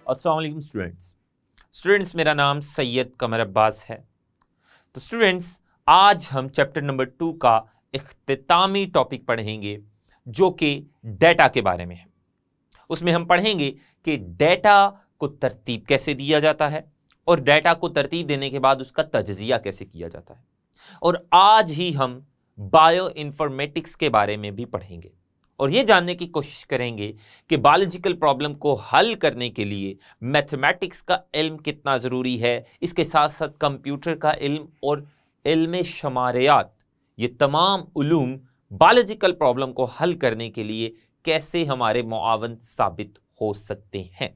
अस्सलाम वालेकुम स्टूडेंट्स, मेरा नाम सैयद कमर अब्बास है। तो स्टूडेंट्स, आज हम चैप्टर नंबर 2 का इख्तितामी टॉपिक पढ़ेंगे जो कि डेटा के बारे में है। उसमें हम पढ़ेंगे कि डेटा को तरतीब कैसे दिया जाता है और डेटा को तरतीब देने के बाद उसका तजज़िया कैसे किया जाता है। और आज ही हम बायो इन्फॉर्मेटिक्स के बारे में भी पढ़ेंगे और ये जानने की कोशिश करेंगे कि बायोलॉजिकल प्रॉब्लम को हल करने के लिए मैथमेटिक्स का इल्म कितना ज़रूरी है। इसके साथ साथ कंप्यूटर का इल्म और इल्म शमारियात, ये तमाम उलूम बायोलॉजिकल प्रॉब्लम को हल करने के लिए कैसे हमारे मुआवन साबित हो सकते हैं।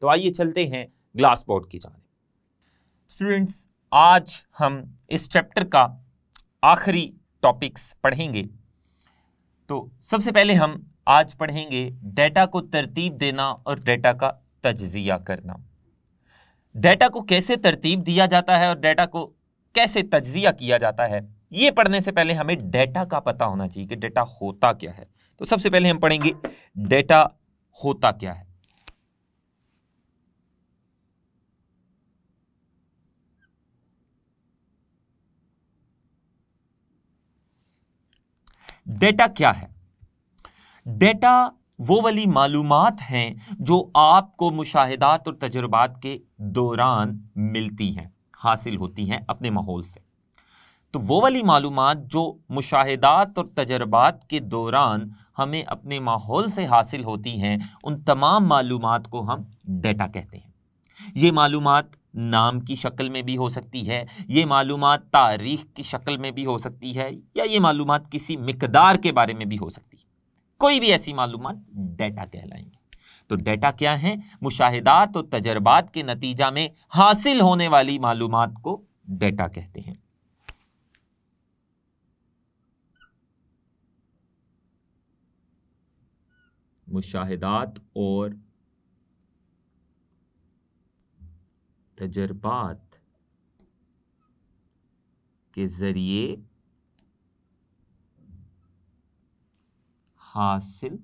तो आइए चलते हैं ग्लास बोर्ड की जानिब। स्टूडेंट्स, आज हम इस चैप्टर का आखिरी टॉपिक्स पढ़ेंगे। तो सबसे पहले हम आज पढ़ेंगे डेटा को तरतीब देना और डेटा का तजज़िया करना। डेटा को कैसे तरतीब दिया जाता है और डेटा को कैसे तजज़िया किया जाता है, ये पढ़ने से पहले हमें डेटा का पता होना चाहिए कि डेटा होता क्या है। तो सबसे पहले हम पढ़ेंगे डेटा होता क्या है। डेटा क्या है? डेटा वो वाली मालूमात हैं जो आपको मुशाहिदात और तजुर्बात के दौरान मिलती हैं, हासिल होती हैं अपने माहौल से। तो वो वाली मालूमात जो मुशाहिदात और तजुर्बात के दौरान हमें अपने माहौल से हासिल होती हैं, उन तमाम मालूमात को हम डेटा कहते हैं। ये मालूमात नाम की शक्ल में भी हो सकती है, ये मालूमात तारीख की शक्ल में भी हो सकती है, या ये मालूमात किसी मिकदार के बारे में भी हो सकती है। कोई भी ऐसी मालूमात डेटा कहलाएंगे। तो डेटा क्या है? मुशाहिदात और तजर्बात के नतीजा में हासिल होने वाली मालूमात को डेटा कहते हैं। मुशाहिदात और तजर्बात के जरिए हासिल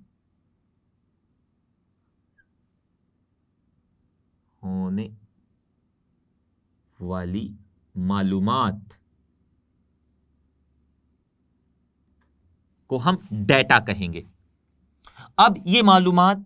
होने वाली मालूमात को हम डेटा कहेंगे। अब ये मालूमात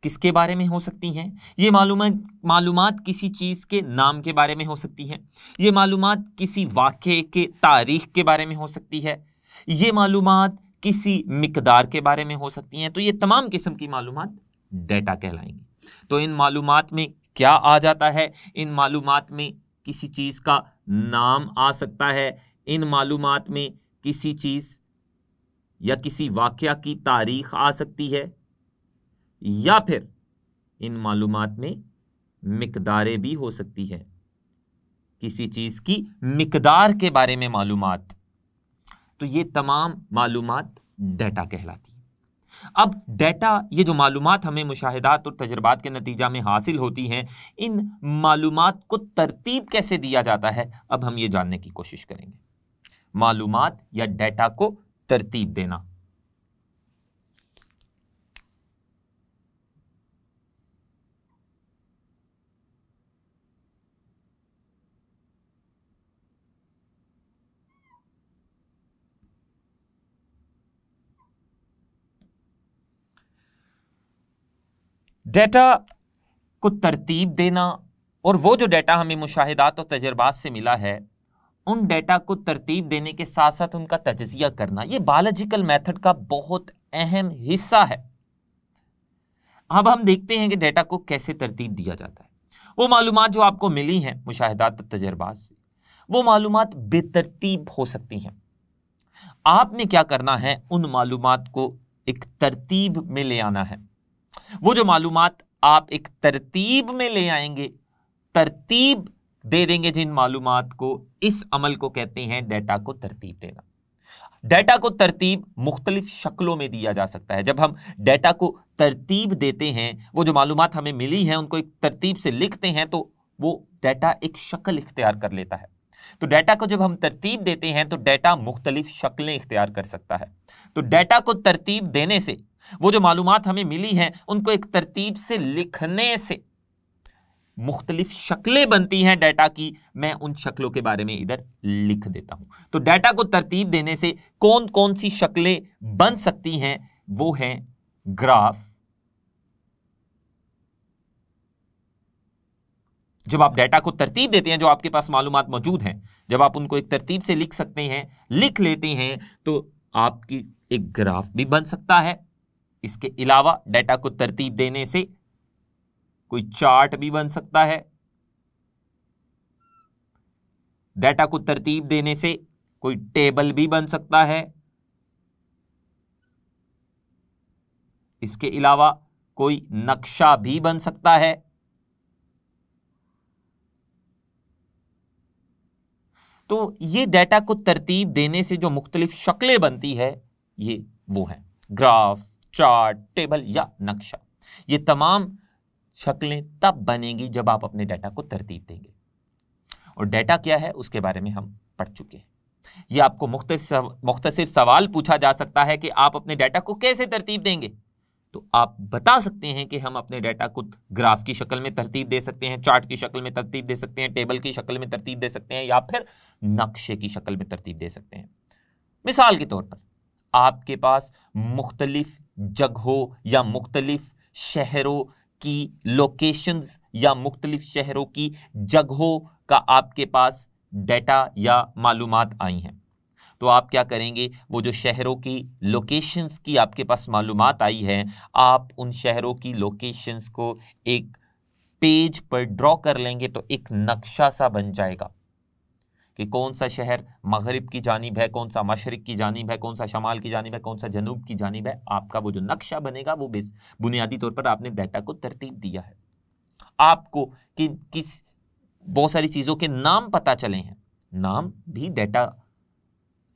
किसके बारे में हो सकती हैं? ये मालूमात किसी चीज़ के नाम के बारे में हो सकती हैं, ये मालूमात किसी वाक़े के तारीख के बारे में हो सकती है, ये मालूमात किसी मिकदार के बारे में हो सकती हैं। तो ये तमाम किस्म की मालूमात डेटा कहलाएंगी। तो इन मालूमात में क्या आ जाता है? इन मालूमात में किसी चीज़ का नाम आ सकता है, इन मालूमात में किसी चीज़ या किसी वाक़या की तारीख आ सकती है, या फिर इन मालूमात में मिकदारें भी हो सकती है, किसी चीज़ की मिकदार के बारे में मालूमात। तो ये तमाम मालूमात डेटा कहलाती है। अब डेटा, ये जो मालूमात हमें मुशाहिदात और तजर्बात के नतीजा में हासिल होती हैं, इन मालूमात को तरतीब कैसे दिया जाता है, अब हम ये जानने की कोशिश करेंगे। मालूमात या डेटा को तरतीब देना। डेटा को तरतीब देना और वो जो डेटा हमें मुशाहिदात और तजर्बात से मिला है, उन डेटा को तरतीब देने के साथ साथ उनका तजज़िया करना, ये बायोलॉजिकल मेथड का बहुत अहम हिस्सा है। अब हम देखते हैं कि डेटा को कैसे तरतीब दिया जाता है। वो मालूमात जो आपको मिली हैं मुशाहिदात और तजर्बात से, वो मालूमात बेतरतीब हो सकती हैं। आपने क्या करना है? उन मालूमात को एक तरतीब में ले आना है। वो जो मालूमात आप एक तरतीब में ले आएंगे, तरतीब दे देंगे जिन मालूमात को, इस अमल को कहते हैं डेटा को तरतीब देना। डेटा को तरतीब मुख्तलिफ शक्लों में दिया जा सकता है। जब हम डेटा को तरतीब देते हैं, वो जो मालूमात हमें मिली हैं उनको एक तरतीब से लिखते हैं, तो वो डेटा एक शक्ल इख्तियार कर लेता है। तो डेटा को जब हम तरतीब देते हैं तो डेटा मुख्तलिफ शक्लें इख्तियार कर सकता है। तो डेटा को तरतीब देने से, वो जो मालूमात हमें मिली हैं उनको एक तरतीब से लिखने से मुख्तलिफ शक्लें बनती हैं डाटा की, मैं उन शक्लों के बारे में इधर लिख देता हूं। तो डाटा को तरतीब देने से कौन कौन सी शक्लें बन सकती हैं, वो हैं ग्राफ। जब आप डाटा को तरतीब देते हैं, जो आपके पास मालूमात मौजूद हैं, जब आप उनको एक तरतीब से लिख सकते हैं, लिख लेते हैं, तो आपकी एक ग्राफ भी बन सकता है। इसके अलावा डाटा को तरतीब देने से कोई चार्ट भी बन सकता है। डाटा को तरतीब देने से कोई टेबल भी बन सकता है। इसके अलावा कोई नक्शा भी बन सकता है। तो ये डाटा को तरतीब देने से जो मुख्तलिफ शक्लें बनती है, ये वो है ग्राफ, चार्ट, टेबल या नक्शा। ये तमाम शक्लें तब बनेंगी जब आप अपने डाटा को तरतीब देंगे। और डाटा क्या है उसके बारे में हम पढ़ चुके हैं। ये आपको मुख्तसर सवाल पूछा जा सकता है कि आप अपने डाटा को कैसे तरतीब देंगे। तो आप बता सकते हैं कि हम अपने डाटा को ग्राफ की शक्ल में तरतीब दे सकते हैं, चार्ट की शक्ल में तरतीब दे सकते हैं, टेबल की शक्ल में तरतीब दे सकते हैं, या फिर नक्शे की शक्ल में तरतीब दे सकते हैं। मिसाल के तौर पर आपके पास मुख्तलिफ जगहों या मुख्तलिफ शहरों की लोकेशंस या मुख्तलिफ शहरों की जगहों का आपके पास डाटा या मालूमात आई हैं। तो आप क्या करेंगे, वो जो शहरों की लोकेशंस की आपके पास मालूमात आई है, आप उन शहरों की लोकेशंस को एक पेज पर ड्रॉ कर लेंगे, तो एक नक्शा सा बन जाएगा कि कौन सा शहर मगरिब की जानिब है, कौन सा मशरिक की जानिब है, कौन सा शमाल की जानिब है, कौन सा जनूब की जानिब है। आपका वो जो नक्शा बनेगा वो बुनियादी तौर पर आपने डाटा को तरतीब दिया है। आपको किस बहुत सारी चीज़ों के नाम पता चले हैं, नाम भी डाटा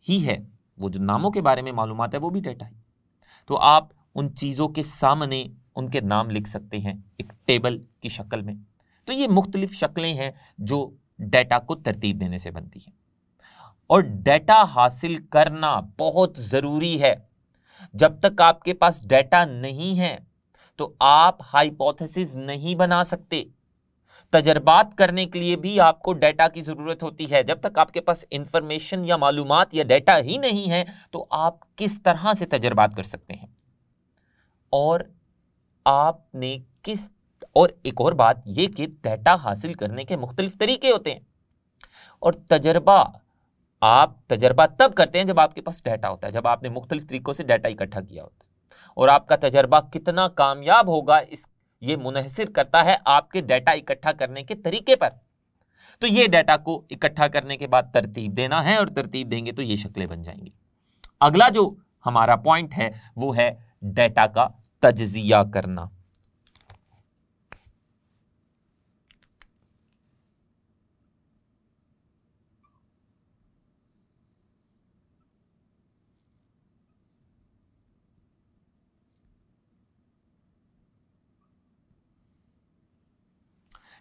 ही है, वो जो नामों के बारे में मालूमात है वो भी डाटा है। तो आप उन चीज़ों के सामने उनके नाम लिख सकते हैं एक टेबल की शक्ल में। तो ये मुख्तलिफ शक्लें हैं जो डाटा को तरतीब देने से बनती हैं। और डाटा हासिल करना बहुत ज़रूरी है। जब तक आपके पास डाटा नहीं है तो आप हाइपोथेसिस नहीं बना सकते। तजर्बात करने के लिए भी आपको डाटा की ज़रूरत होती है। जब तक आपके पास इंफॉर्मेशन या मालूमात या डाटा ही नहीं है तो आप किस तरह से तजर्बात कर सकते हैं। और आपने किस और एक और बात यह कि डाटा हासिल करने के मुख्तलिफ तरीके होते हैं। और आप तजर्बा तब करते हैं जब आपके पास डाटा होता है, जब आपने मुख्तलिफ तरीकों से डाटा इकट्ठा किया होता है। और आपका तजर्बा कितना कामयाब होगा ये मुनहसिर करता है आपके डाटा इकट्ठा करने के तरीके पर। तो ये डाटा को इकट्ठा करने के बाद तरतीब देना है, और तरतीब देंगे तो ये शक्लें बन जाएंगी। अगला जो हमारा पॉइंट है वो है डाटा का तज्जिया करना।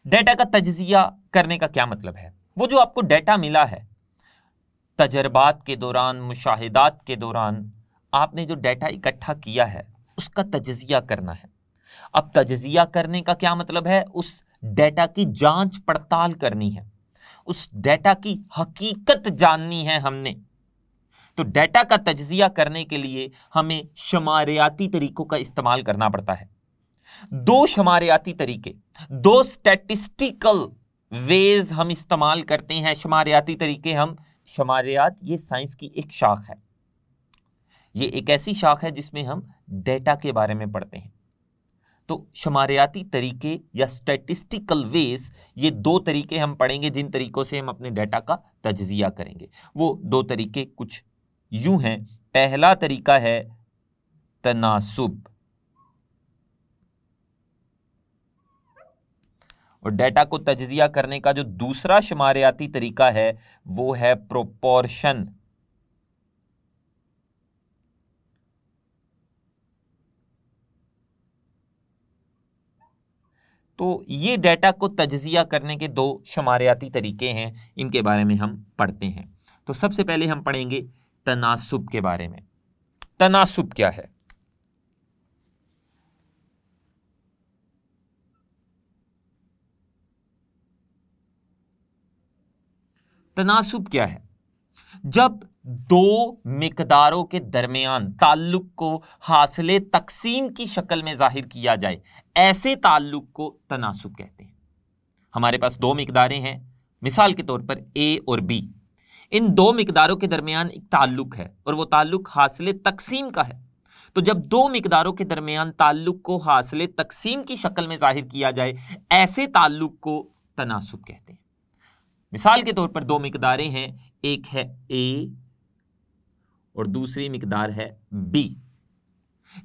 डाटा का तज्जिया करने का क्या मतलब है? वो जो आपको डाटा मिला है, तजर्बात के दौरान, मुशाहिदात के दौरान आपने जो डाटा इकट्ठा किया है उसका तज्जिया करना है। अब तज्जिया करने का क्या मतलब है? उस डाटा की जांच पड़ताल करनी है, उस डाटा की हकीकत जाननी है हमने। तो डाटा का तज्जिया करने के लिए हमें शुमारियाती तरीकों का इस्तेमाल करना पड़ता है। दो शुमारियाती तरीके, दो स्टैटिस्टिकल वेज हम इस्तेमाल करते हैं। शुमारियाती तरीके शुमारियात ये साइंस की एक शाख है। ये एक ऐसी शाख है जिसमें हम डेटा के बारे में पढ़ते हैं। तो शुमारियाती तरीके या स्टैटिस्टिकल वेज, ये दो तरीके हम पढ़ेंगे जिन तरीकों से हम अपने डाटा का तज्जिया करेंगे। वो दो तरीके कुछ यूं हैं। पहला तरीका है तनासुब, और डाटा को तज्जिया करने का जो दूसरा शुमारियाती तरीका है वो है प्रोपोर्शन। तो ये डाटा को तज्जिया करने के दो शुमारियाती तरीके हैं, इनके बारे में हम पढ़ते हैं। तो सबसे पहले हम पढ़ेंगे तनासुब के बारे में। तनासुब क्या है? तनासुब क्या है? जब दो मिकदारों के दरमियान ताल्लुक को हासिले तकसीम की शक्ल में जाहिर किया जाए, ऐसे ताल्लुक को तनासुब कहते हैं। हमारे पास दो मिकदारें हैं, मिसाल के तौर पर ए और बी। इन दो मिकदारों के दरमियान एक ताल्लुक है और वो ताल्लुक हासिले तकसीम का है। तो जब दो मिकदारों के दरमियान ताल्लुक को हासिले तकसीम की शक्ल में जाहिर किया जाए, ऐसे ताल्लुक को तनासुब कहते हैं। मिसाल के तौर पर दो मिकदारें हैं, एक है ए और दूसरी मिकदार है बी।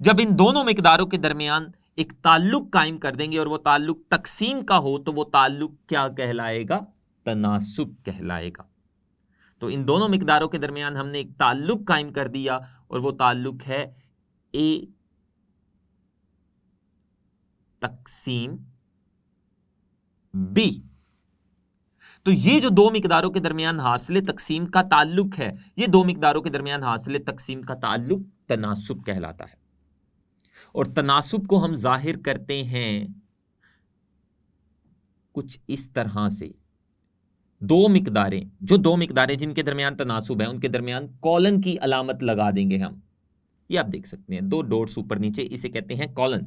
जब इन दोनों मिकदारों के दरमियान एक ताल्लुक कायम कर देंगे और वो ताल्लुक तकसीम का हो, तो वो ताल्लुक क्या कहलाएगा? तनासुब कहलाएगा। तो इन दोनों मिकदारों के दरमियान हमने एक ताल्लुक कायम कर दिया और वो ताल्लुक है ए तकसीम बी। तो ये जो दो मिकदारों के दरमियान हासिले तकसीम का ताल्लुक है, ये दो मिकदारों के दरमियान हासिले तकसीम का ताल्लुक तनासुब कहलाता है। और तनासुब को हम जाहिर करते हैं कुछ इस तरह से। दो मिकदारें जिनके दरमियान तनासुब है, उनके दरमियान कॉलन की अलामत लगा देंगे हम। ये आप देख सकते हैं, दो डॉट्स ऊपर नीचे, इसे कहते हैं कॉलन।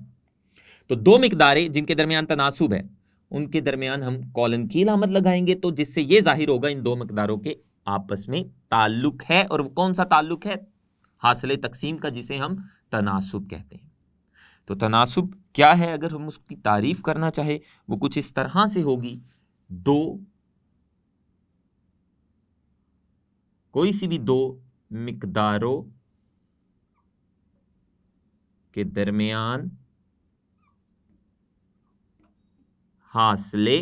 तो दो मिकदारें जिनके दरमियान तनासुब है, उनके दरमियान हम कॉलन की अलामत लगाएंगे, तो जिससे ये जाहिर होगा इन दो मिकदारों के आपस में ताल्लुक है। और कौन सा ताल्लुक है? हासिले तकसीम का, जिसे हम तनासुब कहते हैं। तो तनासुब क्या है? अगर हम उसकी तारीफ करना चाहे, वो कुछ इस तरह से होगी। कोई सी भी दो मिकदारों के दरमियान हासिले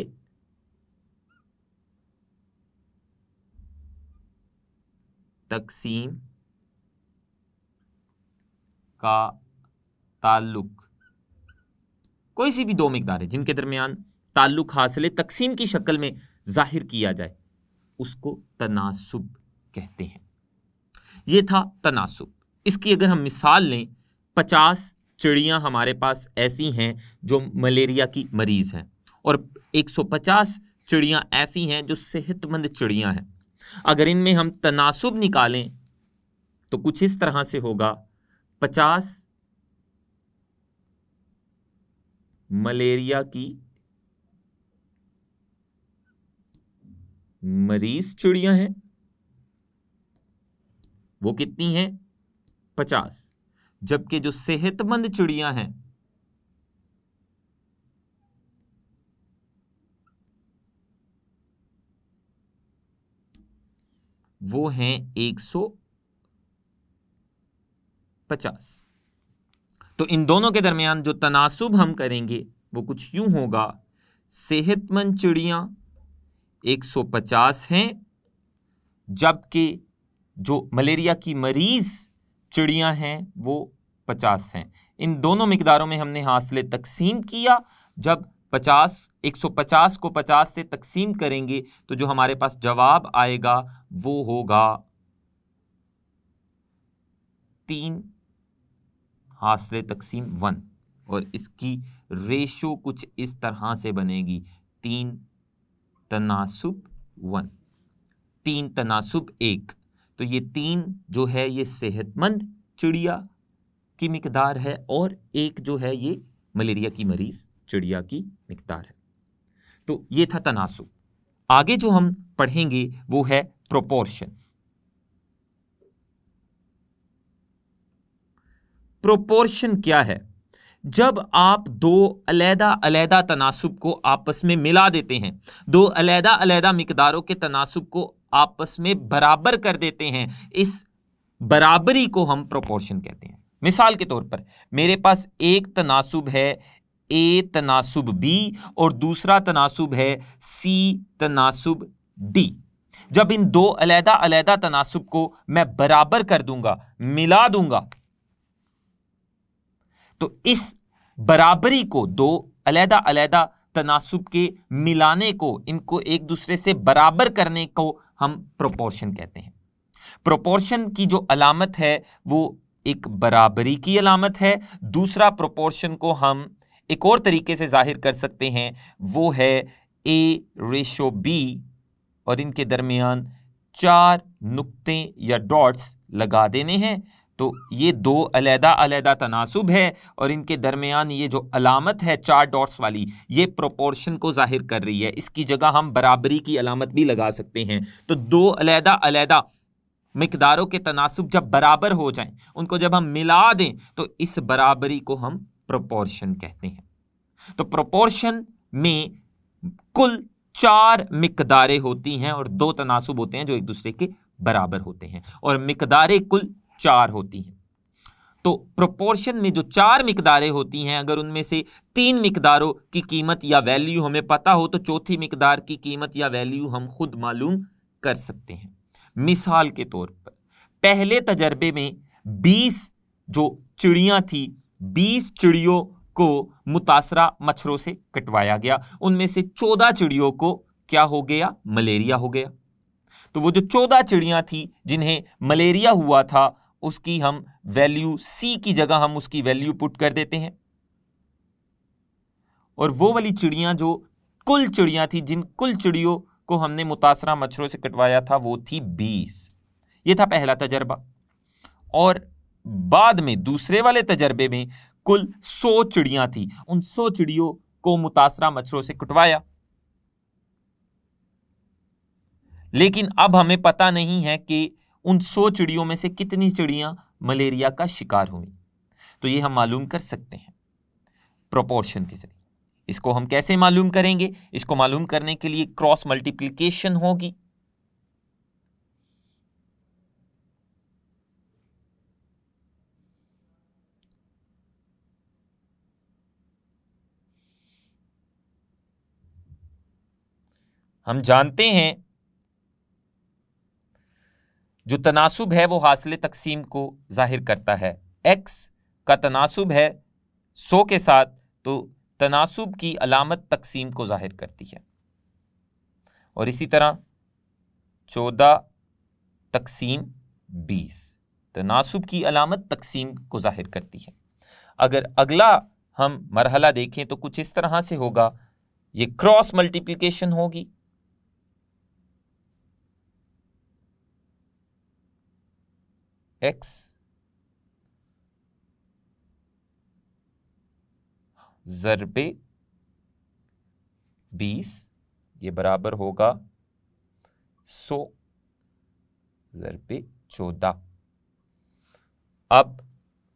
तकसीम का ताल्लुक, कोई सी भी दो मिकदारें जिनके दरमियान ताल्लुक हासिले तकसीम की शक्ल में जाहिर किया जाए, उसको तनासुब कहते हैं। ये था तनासुब। इसकी अगर हम मिसाल लें, 50 चिड़ियां हमारे पास ऐसी हैं जो मलेरिया की मरीज हैं और 150 चिड़ियां ऐसी हैं जो सेहतमंद चिड़ियां हैं। अगर इनमें हम तनासुब निकालें तो कुछ इस तरह से होगा, 50 मलेरिया की मरीज चिड़ियां हैं, वो कितनी हैं? 50। जबकि जो सेहतमंद चिड़ियां हैं वो हैं 150। तो इन दोनों के दरमियान जो तनासुब हम करेंगे वो कुछ यूं होगा, सेहतमंद चिड़ियां 150 हैं, जबकि जो मलेरिया की मरीज चिड़ियां हैं वो 50 हैं। इन दोनों मिकदारों में हमने हासिले तकसीम किया। जब 150 को 50 से तकसीम करेंगे तो जो हमारे पास जवाब आएगा वो होगा 3 हासिले तकसीम 1, और इसकी रेशो कुछ इस तरह से बनेगी, 3 तनासुब 1, 3 तनासुब 1। तो ये 3 जो है ये सेहतमंद चिड़िया की मिकदार है और 1 जो है ये मलेरिया की मरीज चिड़िया की मिकदार है। तो ये था तनासुब। आगे जो हम पढ़ेंगे वो है प्रोपोर्शन। प्रोपोर्शन क्या है? जब आप दो अलैदा अलैदा तनासुब को आपस में मिला देते हैं, दो अलैदा अलैदा मिकदारों के तनासुब को आपस में बराबर कर देते हैं, इस बराबरी को हम प्रोपोर्शन कहते हैं। मिसाल के तौर पर मेरे पास एक तनासुब है ए तनासुब बी और दूसरा तनासुब है सी तनासुब डी। जब इन दो अलैदा अलैदा तनासुब को मैं बराबर कर दूंगा, मिला दूंगा, तो इस बराबरी को, दो अलैदा अलैदा तनासुब के मिलाने को, इनको एक दूसरे से बराबर करने को हम प्रोपोर्शन कहते हैं। प्रोपोर्शन की जो अलामत है वो एक बराबरी की अलामत है। दूसरा प्रोपोर्शन को हम एक और तरीके से जाहिर कर सकते हैं, वो है A/B और इनके दरमियान 4 नुक्ते या डॉट्स लगा देने हैं। तो ये 2 अलग-अलग तनासुब है और इनके दरमियान ये जो अलामत है 4 डॉट्स वाली, ये प्रोपोर्शन को जाहिर कर रही है। इसकी जगह हम बराबरी की अलामत भी लगा सकते हैं। तो 2 अलग-अलग मिकदारों के तनासुब जब बराबर हो जाएं, उनको जब हम मिला दें तो इस बराबरी को हम प्रोपोर्शन कहते हैं। तो प्रोपोर्शन में कुल 4 मिकदारें होती हैं और 2 तनासुब होते हैं जो एक दूसरे के बराबर होते हैं, और मिकदारें कुल 4 होती हैं। तो प्रोपोर्शन में जो 4 मिकदारें होती हैं, अगर उनमें से 3 मिकदारों की कीमत या वैल्यू हमें पता हो तो चौथी मिकदार की कीमत या वैल्यू हम खुद मालूम कर सकते हैं। मिसाल के तौर पर पहले तजर्बे में 20 जो चिड़ियां थी, 20 चिड़ियों को मुतासरा मच्छरों से कटवाया गया। उनमें से 14 चिड़ियों को क्या हो गया? मलेरिया हो गया। तो वो जो 14 चिड़ियां थी जिन्हें मलेरिया हुआ था, उसकी हम वैल्यू C की जगह हम उसकी वैल्यू पुट कर देते हैं, और वो वाली चिड़ियां जो कुल चिड़ियां थी, जिन कुल चिड़ियों को हमने मुतासरा मच्छरों से कटवाया था, वो थी 20। ये था पहला तजर्बा। और बाद में दूसरे वाले तजर्बे में कुल 100 चिड़ियां थी। उन 100 चिड़ियों को मुतासरा मच्छरों से कटवाया, लेकिन अब हमें पता नहीं है कि उन 100 चिड़ियों में से कितनी चिड़ियां मलेरिया का शिकार हुई। तो ये हम मालूम कर सकते हैं प्रोपोर्शन के जरिए। इसको हम कैसे मालूम करेंगे? इसको मालूम करने के लिए क्रॉस मल्टीप्लिकेशन होगी। हम जानते हैं जो तनासुब है वो हासिल तकसीम को जाहिर करता है। x का तनासुब है 100 के साथ, तो तनासुब की अलामत तकसीम को जाहिर करती है। और इसी तरह 14 तकसीम 20 तनासुब की अलामत तकसीम को जाहिर करती है। अगर अगला हम मरहला देखें तो कुछ इस तरह से होगा, ये क्रॉस मल्टीप्लिकेशन होगी। x ज़रबे 20 ये बराबर होगा 100 ज़रबे 14। अब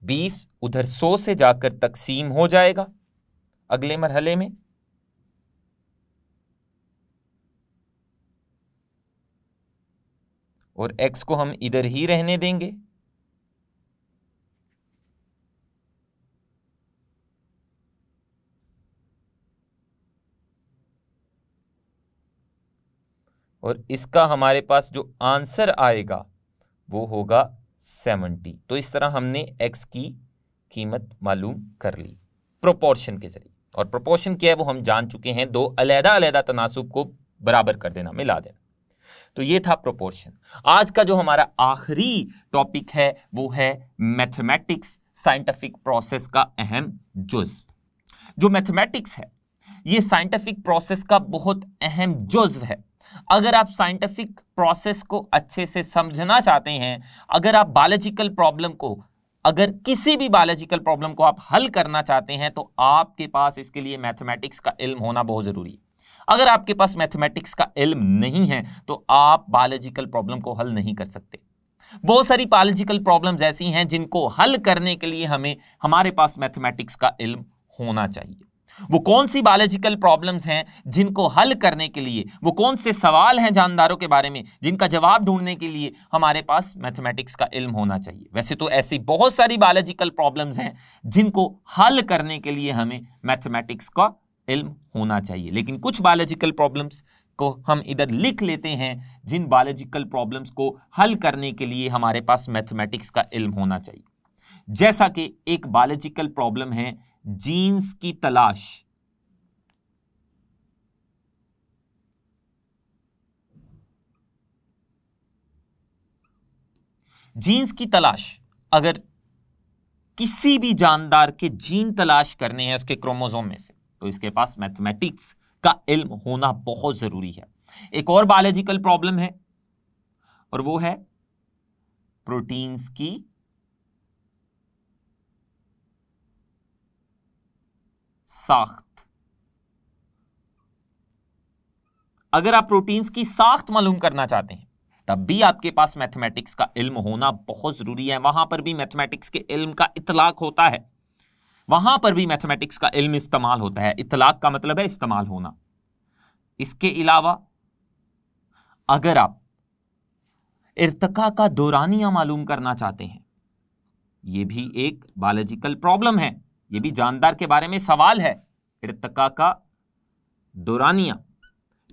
20 उधर 100 से जाकर तकसीम हो जाएगा अगले मरहले में, और x को हम इधर ही रहने देंगे। और इसका हमारे पास जो आंसर आएगा वो होगा 70। तो इस तरह हमने x की कीमत मालूम कर ली प्रोपोर्शन के जरिए। और प्रोपोर्शन क्या है वो हम जान चुके हैं, 2 अलग-अलग तनासुब को बराबर कर देना, मिला देना। तो ये था प्रोपोर्शन। आज का जो हमारा आखिरी टॉपिक है वो है मैथमेटिक्स, साइंटिफिक प्रोसेस का अहम जुज़्व। जो मैथमेटिक्स है ये साइंटिफिक प्रोसेस का बहुत अहम जुज़्व है। अगर आप साइंटिफिक प्रोसेस को अच्छे से समझना चाहते हैं, अगर आप बायोलॉजिकल प्रॉब्लम को, अगर किसी भी बायोलॉजिकल प्रॉब्लम को आप हल करना चाहते हैं, तो आपके पास इसके लिए मैथमेटिक्स का इल्म होना बहुत जरूरी है। अगर आपके पास मैथमेटिक्स का इल्म नहीं है तो आप बायोलॉजिकल प्रॉब्लम को हल नहीं कर सकते। बहुत सारी बायोलॉजिकल प्रॉब्लम्स ऐसी हैं जिनको हल करने के लिए हमारे पास मैथमेटिक्स का इल्म होना चाहिए। वो कौन सी बायोलॉजिकल प्रॉब्लम्स हैं जिनको हल करने के लिए, वो कौन से सवाल हैं जानदारों के बारे में जिनका जवाब ढूंढने के लिए हमारे पास मैथमेटिक्स का इल्म होना चाहिए। वैसे तो ऐसी बहुत सारी बायोलॉजिकल प्रॉब्लम्स हैं जिनको हल करने के लिए हमें मैथमेटिक्स का इल्म होना चाहिए, लेकिन कुछ बायोलॉजिकल प्रॉब्लम्स को हम इधर लिख लेते हैं जिन बायोलॉजिकल प्रॉब्लम्स को हल करने के लिए हमारे पास मैथमेटिक्स का इल्म होना चाहिए। जैसा कि एक बायोलॉजिकल प्रॉब्लम है जीन्स की तलाश। जीन्स की तलाश, अगर किसी भी जानदार के जीन तलाश करने हैं उसके क्रोमोसोम में से, तो इसके पास मैथमेटिक्स का इल्म होना बहुत जरूरी है। एक और बायोलॉजिकल प्रॉब्लम है और वो है प्रोटीन्स की साख्त। अगर आप प्रोटीन्स की साख्त मालूम करना चाहते हैं तब भी आपके पास मैथमेटिक्स का इल्म होना बहुत जरूरी है। वहां पर भी मैथमेटिक्स के इल्म का इतलाक होता है, वहां पर भी मैथमेटिक्स का इल्म इस्तेमाल होता है। इतलाक का मतलब है इस्तेमाल होना। इसके अलावा अगर आप इर्तिका का दौरानिया मालूम करना चाहते हैं, यह भी एक बायोलॉजिकल प्रॉब्लम है, यह भी जानदार के बारे में सवाल है। इर्तिका का दौरानिया,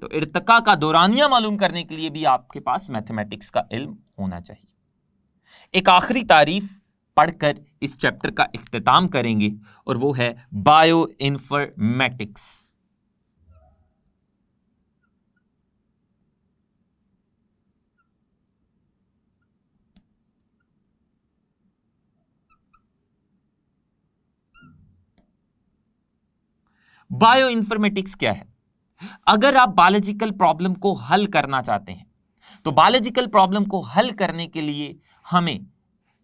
तो इर्तिका का दौरानिया मालूम करने के लिए भी आपके पास मैथमेटिक्स का इल्म होना चाहिए। एक आखिरी तारीफ पढ़कर इस चैप्टर का इख्तिताम करेंगे और वो है बायो इन्फॉर्मेटिक्स। बायो इन्फॉर्मेटिक्स क्या है? अगर आप बायोलॉजिकल प्रॉब्लम को हल करना चाहते हैं तो बायोलॉजिकल प्रॉब्लम को हल करने के लिए हमें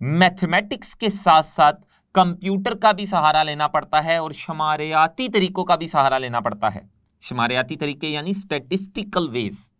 मैथमेटिक्स के साथ साथ कंप्यूटर का भी सहारा लेना पड़ता है और शुमारियाती तरीकों का भी सहारा लेना पड़ता है। शुमारियाती तरीके यानी स्टैटिस्टिकल वेज।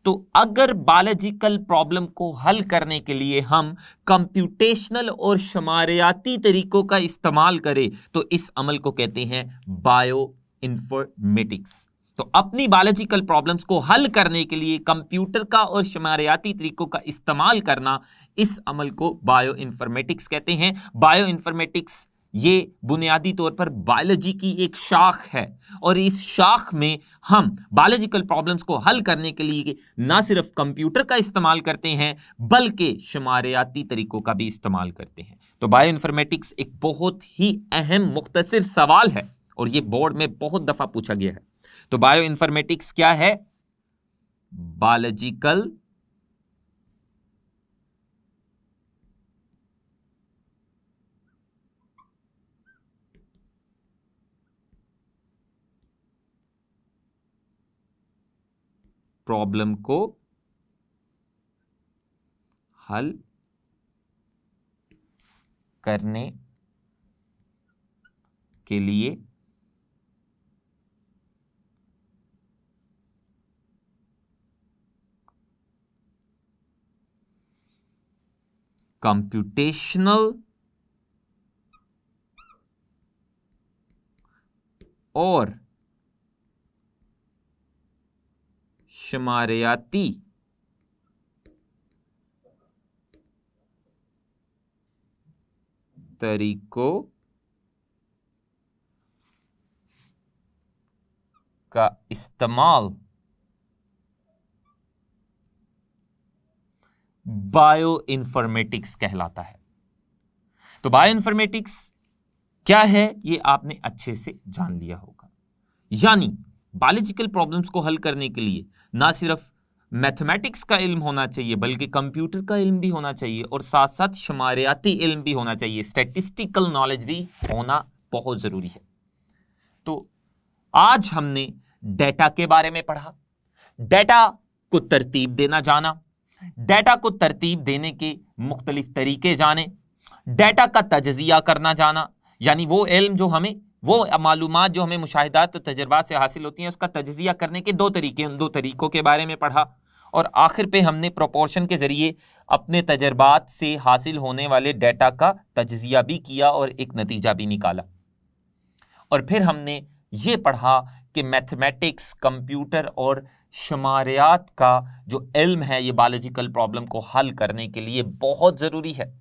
तो अगर बायोलॉजिकल प्रॉब्लम को हल करने के लिए हम कंप्यूटेशनल और शुमारियाती तरीकों का इस्तेमाल करें तो इस अमल को कहते हैं बायो इन्फॉर्मेटिक्स। तो अपनी बायोलॉजिकल प्रॉब्लम्स को हल करने के लिए कंप्यूटर का और शुमारियाती तरीकों का इस्तेमाल करना, इस अमल को बायो इन्फॉर्मेटिक्स कहते हैं। बायो इन्फॉर्मेटिक्स ये बुनियादी तौर पर बायोलॉजी की एक शाख है और इस शाख में हम बायोलॉजिकल प्रॉब्लम्स को हल करने के लिए ना सिर्फ कंप्यूटर का इस्तेमाल करते हैं बल्कि शुमारियाती तरीकों का भी इस्तेमाल करते हैं। तो बायो इन्फॉर्मेटिक्स एक बहुत ही अहम मुख्तसर सवाल है और ये बोर्ड में बहुत दफा पूछा गया है। तो बायो इन्फॉर्मेटिक्स क्या है? बायोलॉजिकल प्रॉब्लम को हल करने के लिए कंप्यूटेशनल और शुमारियाती तरीकों का इस्तेमाल बायो इन्फॉर्मेटिक्स कहलाता है। तो बायो इन्फॉर्मेटिक्स क्या है ये आपने अच्छे से जान लिया होगा। यानी बायोलॉजिकल प्रॉब्लम्स को हल करने के लिए ना सिर्फ मैथमेटिक्स का इल्म होना चाहिए बल्कि कंप्यूटर का इल्म भी होना चाहिए और साथ साथ शुमारियाती इल्म भी होना चाहिए, स्टैटिस्टिकल नॉलेज भी होना बहुत जरूरी है। तो आज हमने डेटा के बारे में पढ़ा, डेटा को तरतीब देना जाना, डेटा को तरतीब देने के मुख्तलिफ तरीके जाने, डेटा का तजज़िया करना जाना, यानी वो इल्म जो हमें, वो मालूमात जो हमें मुशाहिदात और तजर्बात से हासिल होती हैं उसका तजज़िया करने के दो तरीके, उन दो तरीकों के बारे में पढ़ा। और आखिर पे हमने प्रोपोर्शन के ज़रिए अपने तजर्बात से हासिल होने वाले डेटा का तजज़िया भी किया और एक नतीजा भी निकाला। और फिर हमने ये पढ़ा कि मैथमेटिक्स, कंप्यूटर और शुमारियात का जो इल्म है ये बायोलॉजिकल प्रॉब्लम को हल करने के लिए बहुत ज़रूरी है।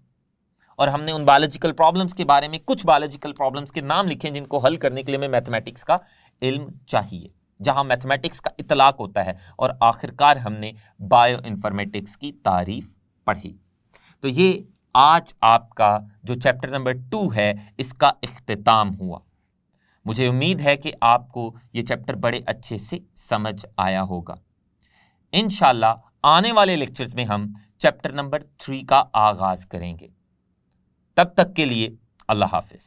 और हमने उन बायोलॉजिकल प्रॉब्लम्स के बारे में कुछ बायोलॉजिकल प्रॉब्लम्स के नाम लिखे जिनको हल करने के लिए हमें मैथमेटिक्स का इल्म चाहिए, जहां मैथमेटिक्स का इतलाक होता है। और आखिरकार हमने बायो इन्फॉर्मेटिक्स की तारीफ पढ़ी। तो ये आज आपका जो चैप्टर नंबर 2 है इसका इख्तिताम हुआ। मुझे उम्मीद है कि आपको ये चैप्टर बड़े अच्छे से समझ आया होगा। इंशाल्लाह आने वाले लेक्चर्स में हम चैप्टर नंबर 3 का आगाज करेंगे। तब तक के लिए अल्लाह हाफिज।